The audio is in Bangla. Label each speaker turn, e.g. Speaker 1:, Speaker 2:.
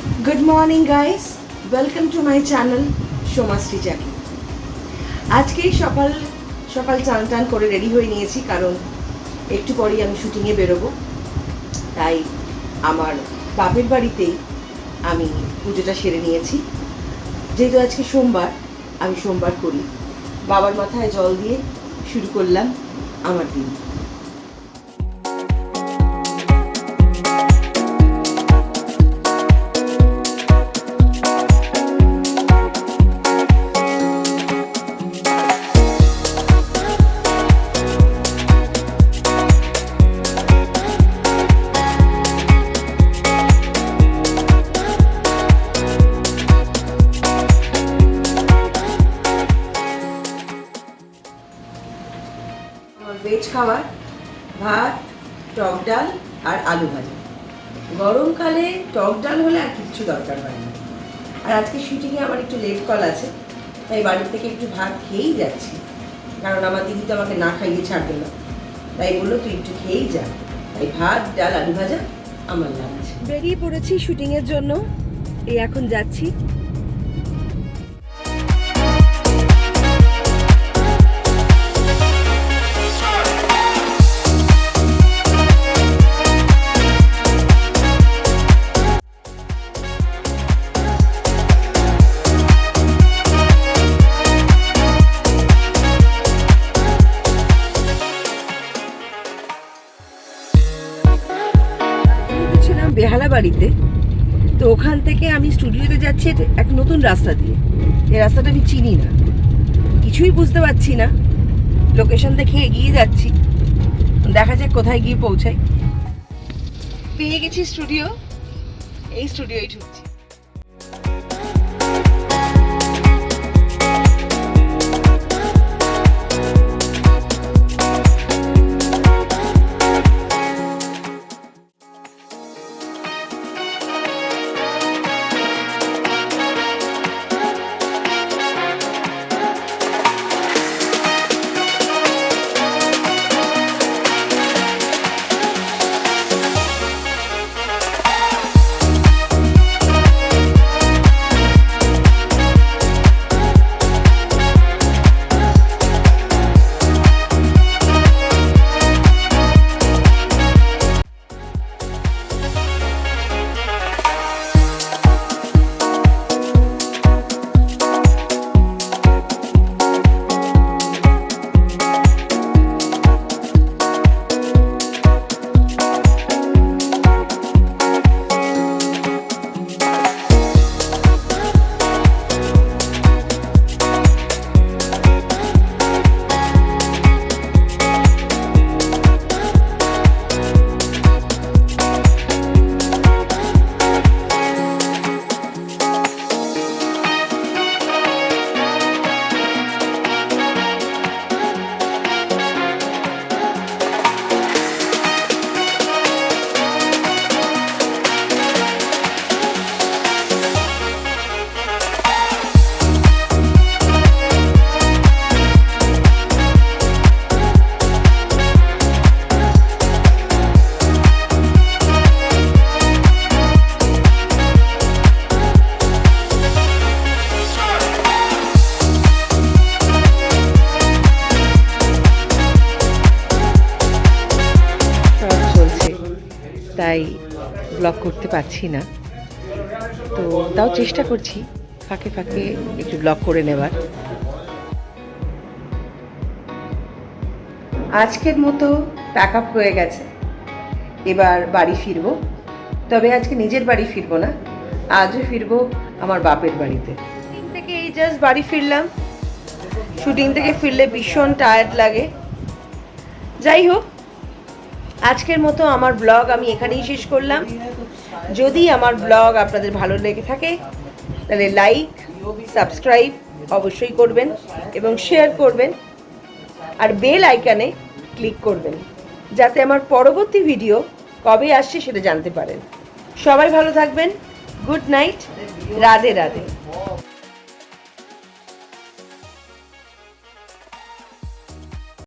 Speaker 1: Good morning guys, welcome to my channel Somashree Jackie. আজকেই সকাল সকাল চান টান করে রেডি হয়ে নিয়েছি, কারণ একটু পরেই আমি শুটিংয়ে বেরোবো। তাই আমার বাপের বাড়িতেই আমি পুজোটা সেরে নিয়েছি। যেহেতু আজকে সোমবার, আমি সোমবার করি, বাবার মাথায় জল দিয়ে শুরু করলাম আমার দিন। ভেজ খাবার, ভাত, টক ডাল আর আলু ভাজা। গরমকালে টক ডাল হলে আর কিছু দরকার হয় না। আর আজকে শুটিংয়ে আমার একটু লেট কল আছে, তাই বাড়ির থেকে একটু ভাত খেয়েই যাচ্ছি, কারণ আমার দিদি তো আমাকে না খাইয়ে ছাড়বে না। তাই বললো তুই একটু খেয়েই যা, তাই ভাত, ডাল, আলু ভাজা আমার লাঞ্চ। বেরিয়ে পড়েছি শুটিংয়ের জন্য, এই এখন যাচ্ছি। বেহালা বাড়িতে, তো ওখান থেকে আমি স্টুডিওতে যাচ্ছি এক নতুন রাস্তা দিয়ে। এই রাস্তাটা আমি চিনি না, কিছুই বুঝতে পারছি না। লোকেশন দেখে এগিয়ে যাচ্ছি, দেখা যাক কোথায় গিয়ে পৌঁছাই। পেয়ে গেছি স্টুডিও, এই স্টুডিওই ঢুকছি। তাই ব্লগ করতে পারছি না, তো তাও চেষ্টা করছি ফাঁকে ফাঁকে একটু ব্লগ করে নেবার। আজকের মতো প্যাক আপ হয়ে গেছে, এবার বাড়ি ফিরবো। তবে আজকে নিজের বাড়ি ফিরবো না, আজও ফিরবো আমার বাপের বাড়িতে। শুটিং থেকে এই জাস্ট বাড়ি ফিরলাম। শুটিং থেকে ফিরলে ভীষণ টায়ার্ড লাগে। যাই হোক, আজকের মতো আমার ব্লগ আমি এখানেই শেষ করলাম। যদি আমার ব্লগ আপনাদের ভালো লেগে থাকে তাহলে লাইক, সাবস্ক্রাইব অবশ্যই করবেন এবং শেয়ার করবেন, আর বেল আইকনে ক্লিক করবেন, যাতে আমার পরবর্তী ভিডিও কবে আসছে সেটা জানতে পারেন। সবাই ভালো থাকবেন। Good night, Radhe Radhe.